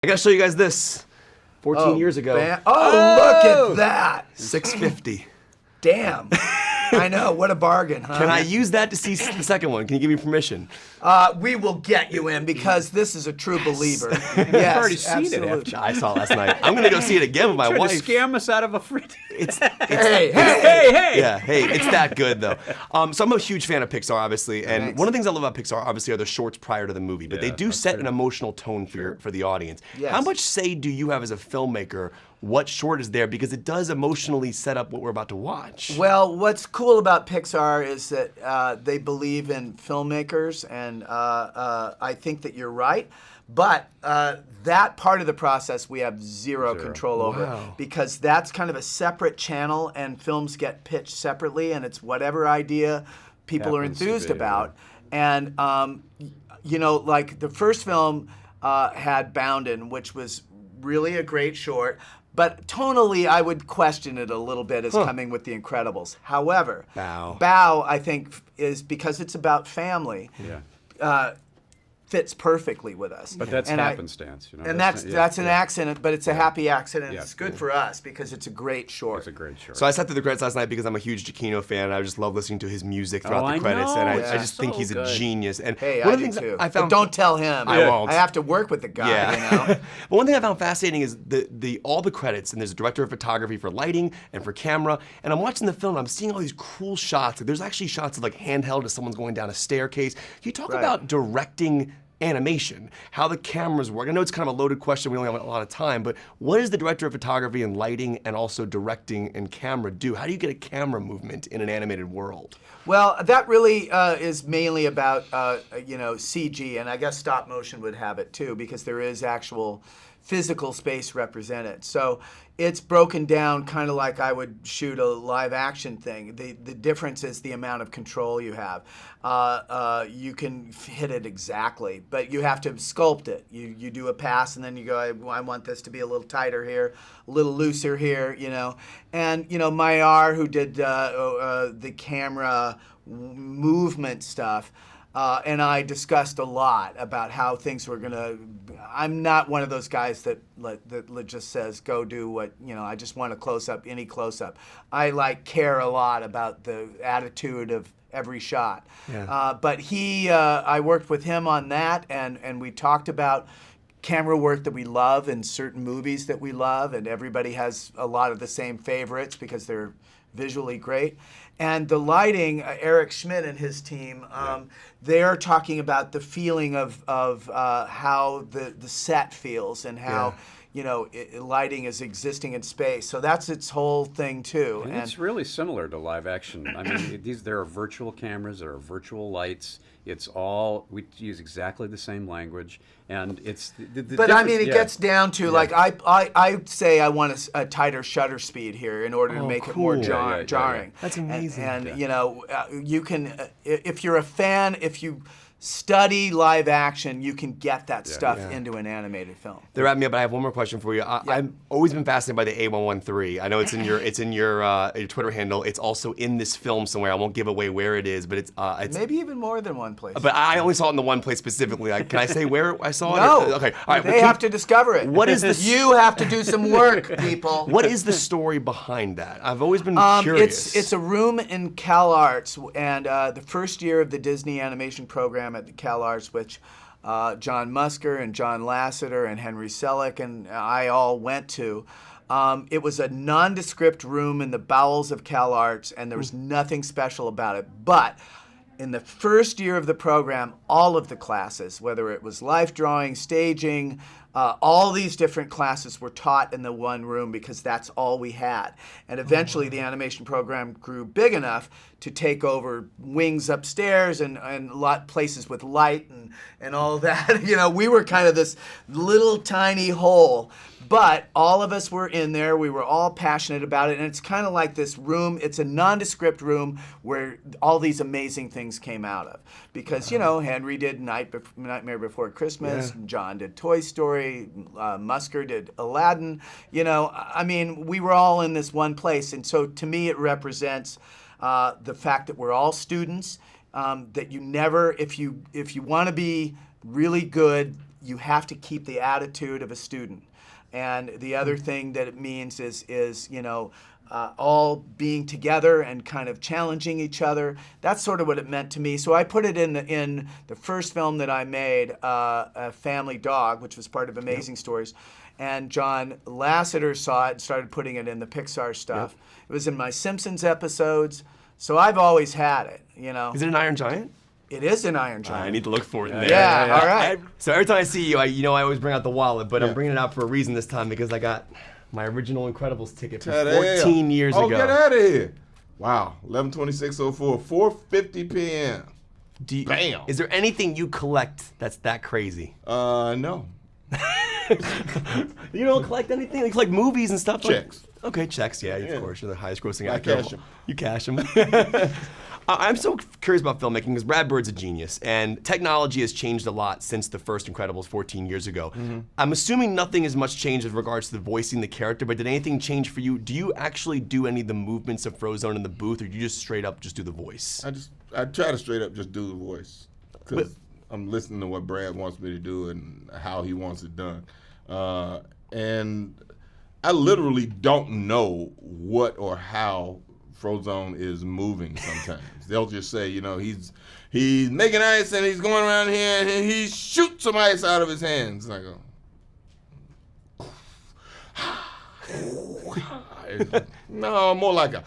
I gotta show you guys this. 14 years ago. Look at that. $6.50. Damn. I know, what a bargain, huh? Can I use that to see the second one? Can you give me permission? We will get you in because this is a true believer. Yes, You've already seen absolutely. it. I saw it last night. I'm gonna go see it again with my Trying wife. to scam us out of a free. Hey. Yeah, hey, it's that good though. So I'm a huge fan of Pixar, obviously, and Thanks. one of the things I love about Pixar, obviously, are the shorts prior to the movie, but they Yeah, do that's set true. an emotional tone for the audience. Yes. How much say do you have as a filmmaker what short is there, because it does emotionally set up what we're about to watch? Well, what's cool about Pixar is that they believe in filmmakers, and I think that you're right. But that part of the process we have zero control over, Wow. because that's kind of a separate channel, and films get pitched separately, and it's whatever idea people are Happens to enthused be, about. And you know, like the first film had Bounden, which was really a great short. But tonally, I would question it a little bit as coming with The Incredibles. However, Bao, I think, is because it's about family, fits perfectly with us. But that's happenstance, you know. And that's an accident, but it's a happy accident. Yeah. It's good for us because it's a great short. It's a great short. So I sat through the credits last night because I'm a huge Giacchino fan. And I just love listening to his music throughout the I credits, know. and I Yeah. just think So he's a good. genius. And Hey, one I of the do things too. I found, But don't tell him. I won't. I have to work with the guy, Yeah. you know. But one thing I found fascinating is all the credits, and there's a director of photography for lighting and for camera, and I'm watching the film and I'm seeing all these cool shots. Like, there's actually shots of like handheld as someone's going down a staircase. Can you talk about directing animation, how the cameras work? I know it's kind of a loaded question, we only have a lot of time, but what does the director of photography and lighting and also directing and camera do? How do you get a camera movement in an animated world? Well, that really is mainly about you know, CG, and I guess stop motion would have it too, because there is actual physical space represented. So it's broken down kind of like I would shoot a live action thing. The difference is the amount of control you have. You can hit it exactly, but you have to sculpt it. You do a pass and then you go, I want this to be a little tighter here, a little looser here, you know. And, you know, Mayar, who did the camera movement stuff, and I discussed a lot about how things were gonna. I'm not one of those guys that just says go do what, you know. I just want a close up, any close up. I care a lot about the attitude of every shot. Yeah. But I worked with him on that, and we talked about camera work that we love and certain movies that we love, and everybody has a lot of the same favorites because they're visually great. And the lighting, Eric Schmidt and his team, they're talking about the feeling of how the set feels and how you know, lighting is existing in space. So that's its whole thing too. And it's really similar to live action. I mean, there are virtual cameras, there are virtual lights. It's all, we use exactly the same language, and it's but I mean, it gets down to like I say I want a tighter shutter speed here in order to make it more jarring. That's amazing. And you know, you can if you're a fan, if you study live action, you can get that stuff into an animated film. They're wrapping me up, but I have one more question for you. I've always been fascinated by the A113. I know it's in your Twitter handle. It's also in this film somewhere. I won't give away where it is, but it's maybe even more than one place. But I only saw it in the one place specifically. Like, can I say where I saw it? No. Okay. All right. They have to discover it. What is this? You have to do some work, people. What is the story behind that? I've always been curious. It's a room in CalArts, and the first year of the Disney animation program at the CalArts, which John Musker and John Lasseter and Henry Selick and I all went to. It was a nondescript room in the bowels of CalArts, and there was nothing special about it. But in the first year of the program, all of the classes, whether it was life drawing, staging, all these different classes were taught in the one room because that's all we had. And eventually the animation program grew big enough to take over wings upstairs and a lot places with light and all that. You know, we were kind of this little tiny hole. But all of us were in there. We were all passionate about it. And it's kind of like this room. It's a nondescript room where all these amazing things came out of. Because, you know, Henry did Nightmare Before Christmas. John did Toy Story. Musker did Aladdin. You know, I mean, we were all in this one place. And so to me, it represents the fact that we're all students. That you never, if you want to be really good you have to keep the attitude of a student. And the other thing that it means is all being together and kind of challenging each other. That's sort of what it meant to me. So I put it in the first film that I made, A Family Dog, which was part of Amazing Stories. And John Lasseter saw it and started putting it in the Pixar stuff. It was in my Simpsons episodes. So I've always had it, Is it an Iron Giant? It is an Iron Giant. I need to look for it in there. Yeah, all right. So every time I see you, I always bring out the wallet, but I'm bringing it out for a reason this time because I got my original Incredibles ticket from 14 years ago. Oh, get out of here. Wow, 11/26/04, 4:50 p.m. Bam. Is there anything you collect that's that crazy? No. You don't collect anything? You collect movies and stuff? Checks. Okay, checks, yeah, of course. You're the highest grossing I actor. cash 'em. You cash them. I'm so curious about filmmaking because Brad Bird's a genius, and technology has changed a lot since the first Incredibles 14 years ago. I'm assuming nothing has much changed with regards to the voicing the character, but did anything change for you? Do you actually do any of the movements of Frozone in the booth, or do you just straight up just do the voice? I try to straight up just do the voice because I'm listening to what Brad wants me to do and how he wants it done. And I literally don't know what or how Frozone is moving sometimes. They'll just say, he's making ice and he's going around here and he shoots some ice out of his hands. And I go, no, more like a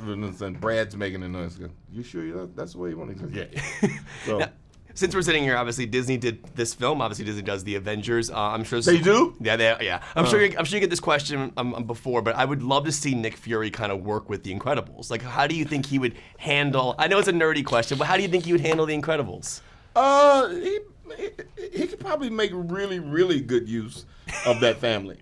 and Brad's making the noise. You sure that's the way you want it? Yeah. So. Now, since we're sitting here, obviously Disney did this film. Obviously Disney does the Avengers. I'm sure they do. Yeah. I'm sure you get this question before, but I would love to see Nick Fury kind of work with the Incredibles. Like, how do you think he would handle? I know it's a nerdy question, but how do you think he would handle the Incredibles? He could probably make really, really good use of that family.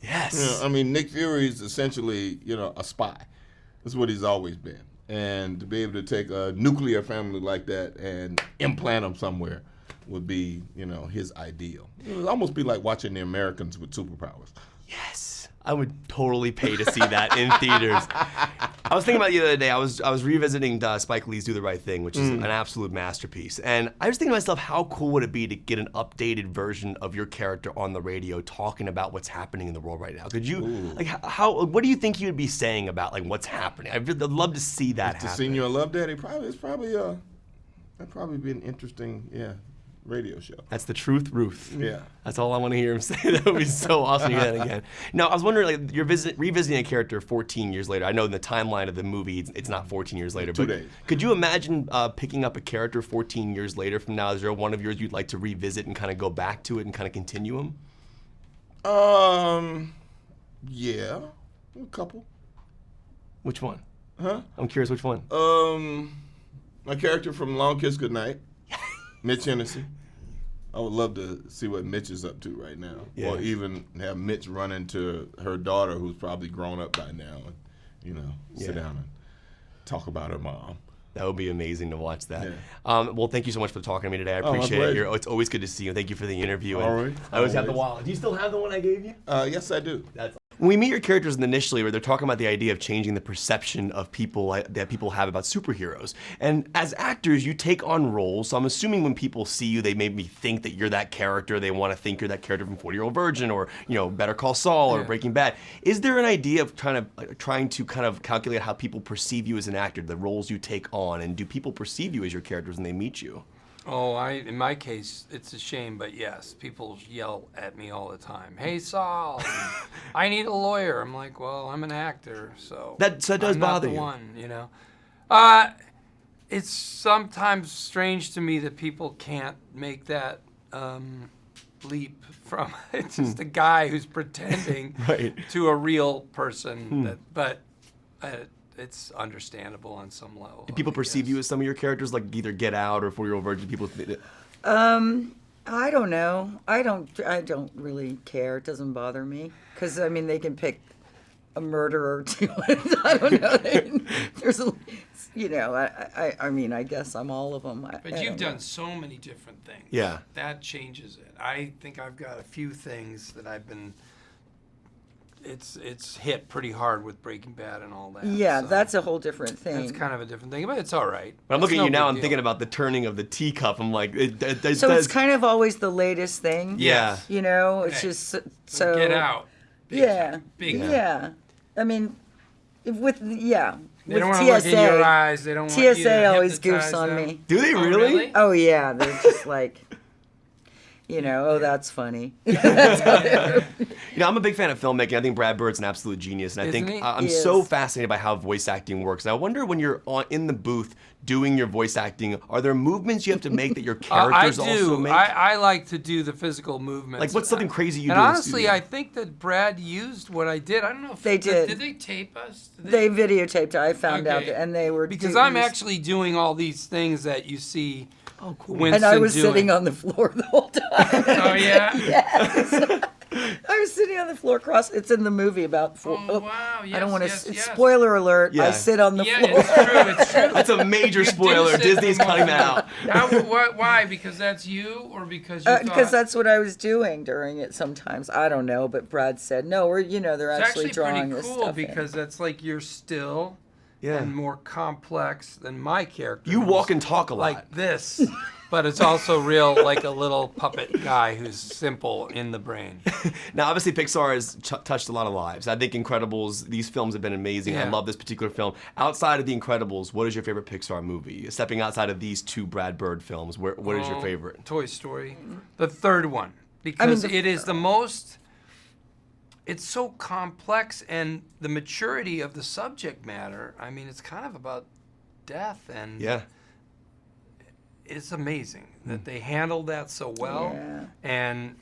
Yes. Nick Fury is essentially, a spy. That's what he's always been. And to be able to take a nuclear family like that and implant them somewhere would be, his ideal. It would almost be like watching the Americans with superpowers. Yes. I would totally pay to see that in theaters. I was thinking about it the other day. I was revisiting Spike Lee's Do the Right Thing, which is an absolute masterpiece. And I was thinking to myself, how cool would it be to get an updated version of your character on the radio talking about what's happening in the world right now? Could you, what do you think you would be saying about what's happening? I'd love to see that happen. To Senior Love Daddy, that'd probably be an interesting, radio show. That's the truth, Ruth. Yeah. That's all I want to hear him say. That would be so awesome to hear that again. Now, I was wondering, you're revisiting a character 14 years later. I know in the timeline of the movie, it's not 14 years later. 2 but days. Could you imagine picking up a character 14 years later from now? Is there one of yours you'd like to revisit and kind of go back to it and kind of continue him? Yeah. A couple. Which one? Huh? I'm curious which one. My character from Long Kiss Goodnight, Mitch Hennessy. I would love to see what Mitch is up to right now. Yeah. Or even have Mitch run into her daughter who's probably grown up by now and, sit down and talk about her mom. That would be amazing to watch that. Yeah. Well, thank you so much for talking to me today. I my appreciate it. pleasure. It's always good to see you. Thank you for the interview. All right. I always have the Always. wallet. Do you still have the one I gave you? Yes, I do. When we meet your characters initially, where they're talking about the idea of changing the perception of people that people have about superheroes. And as actors, you take on roles. So I'm assuming when people see you, they maybe think that you're that character. They want to think you're that character from 40-Year-Old Virgin or Better Call Saul or Breaking Bad. Is there an idea of trying to kind of calculate how people perceive you as an actor, the roles you take on, and do people perceive you as your characters when they meet you? Oh, in my case, it's a shame, but yes, people yell at me all the time. Hey, Saul, I need a lawyer. I'm like, well, I'm an actor, so that does bother you. I'm not the one, It's sometimes strange to me that people can't make that leap from it's just a guy who's pretending to a real person. But it's understandable on some level. Do people perceive you as some of your characters, like either Get Out or 40-Year-Old Virgin? People I don't know. I don't really care. It doesn't bother me because they can pick a murderer too. I don't know. There's I guess I'm all of them. But you've done so many different things. Yeah. That changes it. I think I've got a few things that I've been it's hit pretty hard with Breaking Bad and all that. Yeah, so that's a whole different thing. that's kind of a different thing, but it's all right. But I'm It's looking at no you now. big I'm deal. thinking about the turning of the teacup. I'm like, So it's kind of always the latest thing. Yeah. You know, it's Okay. just so. Get Out. Big Yeah. time. Big yeah. time. I mean, They with don't want to look in your eyes. They don't want you to TSA always hypnotize goofs on them. me. Do they Oh, really? Oh yeah, they're just like, oh, that's funny. I'm a big fan of filmmaking. I think Brad Bird's an absolute genius, and I Isn't think he? I'm He so is. fascinated by how voice acting works. And I wonder when you're in the booth doing your voice acting, are there movements you have to make that your characters I do. also make? I like to do the physical movements. Like, what's something crazy you and do in the honestly, studio? I think that Brad used what I did. I don't know if They did. Did they tape us? Did They videotaped it. I found out, Okay. and they were Because doing I'm these- actually doing all these things that you see. Oh, cool. Winston And I was doing. sitting on the floor the whole time. Oh yeah. I was sitting on the floor cross. It's in the movie about. Oh, wow, I don't want to. yes, yes. Spoiler alert! Yeah. I sit on the Yeah, floor. it's true. It's true. That's a major spoiler. sit in Disney's the cutting that out. Why? Because that's you, or because you Because thought that's what I was doing during it. Sometimes I don't know, but Brad said no. They're it's actually actually drawing pretty this cool stuff in. because that's like you're still Yeah. and more complex than my character. You who's walk and talk a lot. like this, but it's also real, like a little puppet guy who's simple in the brain. Now, obviously, Pixar has touched a lot of lives. I think Incredibles, these films have been amazing. I Yeah. love this particular film. Outside of The Incredibles, what is your favorite Pixar movie? Stepping outside of these two Brad Bird films, what is your Oh, favorite? Toy Story, the third one, because it is the most. It's so complex, and the maturity of the subject matter. I mean, it's kind of about death, and Yeah. it's amazing that they handled that so well. Yeah. And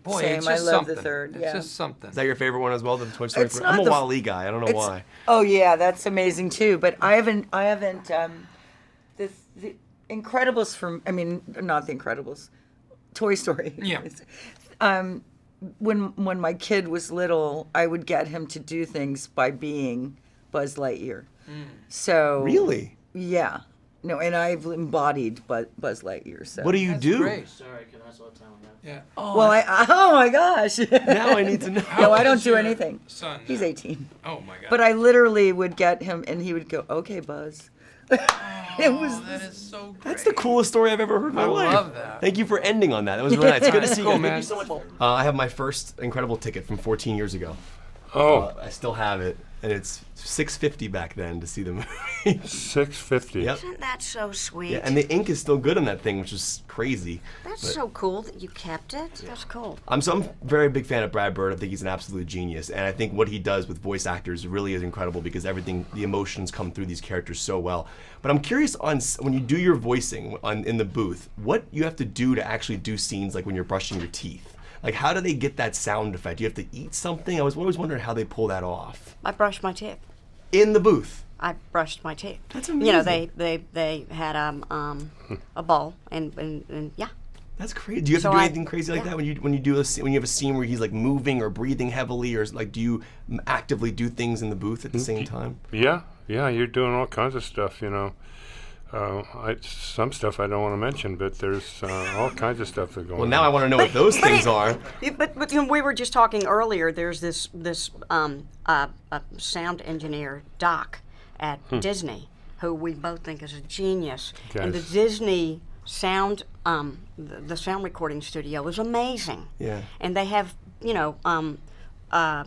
boy, Same, it's I just love the something. third, It's yeah. just something. Is that your favorite one as well, the Toy Story? It's I'm not a the- Wall-E guy. I don't know It's- why. Oh yeah, that's amazing too. But I haven't. The Incredibles from. I mean, not the Incredibles. Toy Story. Yeah. When my kid was little, I would get him to do things by being Buzz Lightyear. So Really? Yeah. No, and I've embodied Buzz Lightyear. So. What do you That's do? great. Sorry, can I slow down on that? Yeah. Well, oh my gosh. Now I need to know. No, I old don't is do your anything. Son, He's now? 18. Oh my god. But I literally would get him, and he would go, "Okay, Buzz." It was. that is so great. That's the coolest story I've ever heard in my I life. love that. Thank you for ending on that. That was really nice. Good to see Cool, you. man. Thank you so much. I have my first Incredible ticket from 14 years ago. Oh, I still have it, and it's $6.50 back then to see the movie. $6.50. Yep. Isn't that so sweet? Yeah, and the ink is still good on that thing, which is crazy. That's so cool that you kept it. That's cool. I'm a very big fan of Brad Bird. I think he's an absolute genius, and I think what he does with voice actors really is incredible because the emotions come through these characters so well. But I'm curious on when you do your voicing in the booth, what you have to do to actually do scenes like when you're brushing your teeth. Like, how do they get that sound effect? Do you have to eat something? I was always wondering how they pull that off I brushed my teeth. in the booth. I brushed my teeth. That's You know, amazing. they had a bowl and yeah. That's crazy. Do you have So to do I- anything crazy like yeah. that when you have a scene where he's like moving or breathing heavily, or like do you actively do things in the booth at the same time? Yeah, you're doing all kinds of stuff, you know. Some stuff I don't want to mention, but there's all kinds of stuff that go on. Well, now I want to know what those things are. But you know, we were just talking earlier. There's this sound engineer, Doc, at Disney, who we both think is a genius. And the Guys. Disney sound, the sound recording studio is amazing. Yeah. And they have, you know,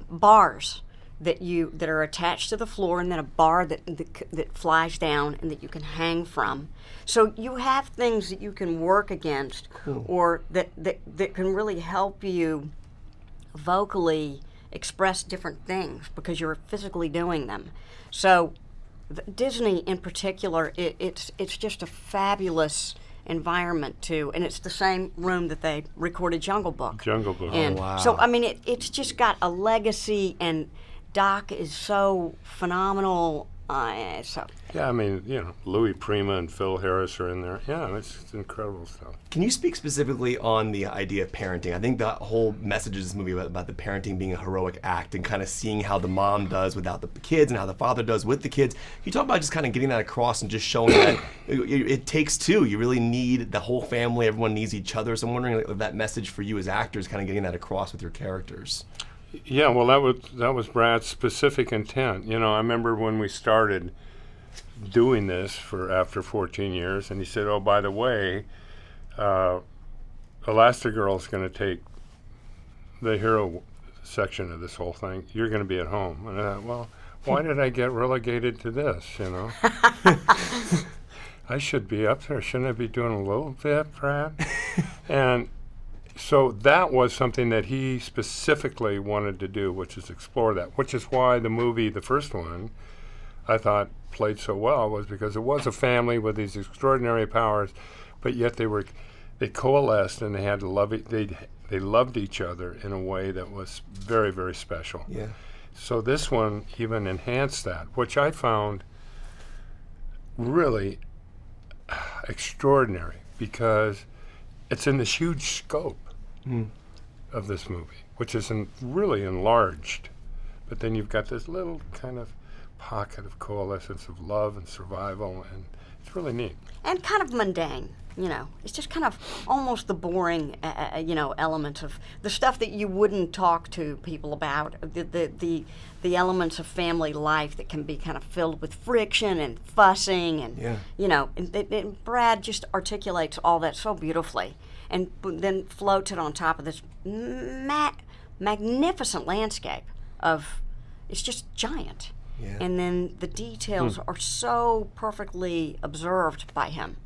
bars that are attached to the floor, and then a bar that flies down and that you can hang from. So you have things that you can work against, or that can really help you vocally express different things because you're physically doing them. So Disney in particular, it's just a fabulous environment too, and it's the same room that they recorded Jungle Book. Jungle Book. in. wow. So I mean, it's just got a legacy, and Doc is so phenomenal. So Yeah, I mean, you know, Louis Prima and Phil Harris are in there. Yeah, it's incredible stuff. Can you speak specifically on the idea of parenting? I think the whole message of this movie about the parenting being a heroic act and kind of seeing how the mom does without the kids and how the father does with the kids. Can you talk about just kind of getting that across and just showing that it takes two. You really need the whole family. Everyone needs each other. So I'm wondering if that message for you as actors, kind of getting that across with your characters. Yeah, well, that was Brad's specific intent. You know, I remember when we started doing this after 14 years, and he said, "Oh, by the way, Elastigirl's going to take the hero section of this whole thing. You're going to be at home." And I thought, well, why did I get relegated to this? You know, I should be up there. Shouldn't I be doing a little bit, Brad? And so that was something that he specifically wanted to do, which is explore that, which is why the movie, the first one, I thought played so well, was because it was a family with these extraordinary powers, but yet they coalesced and they had to love it. They loved each other in a way that was very, very special. Yeah. So this one even enhanced that, which I found really extraordinary because it's in this huge scope of this movie, which is really enlarged. But then you've got this little kind of pocket of coalescence of love and survival, and it's really neat. And kind of mundane, you know. It's just kind of almost the boring, element of the stuff that you wouldn't talk to people about. The elements of family life that can be kind of filled with friction and fussing, and and Brad just articulates all that so beautifully, and then floats it on top of this magnificent landscape of, it's just giant. Yeah. And then the details are so perfectly observed by him.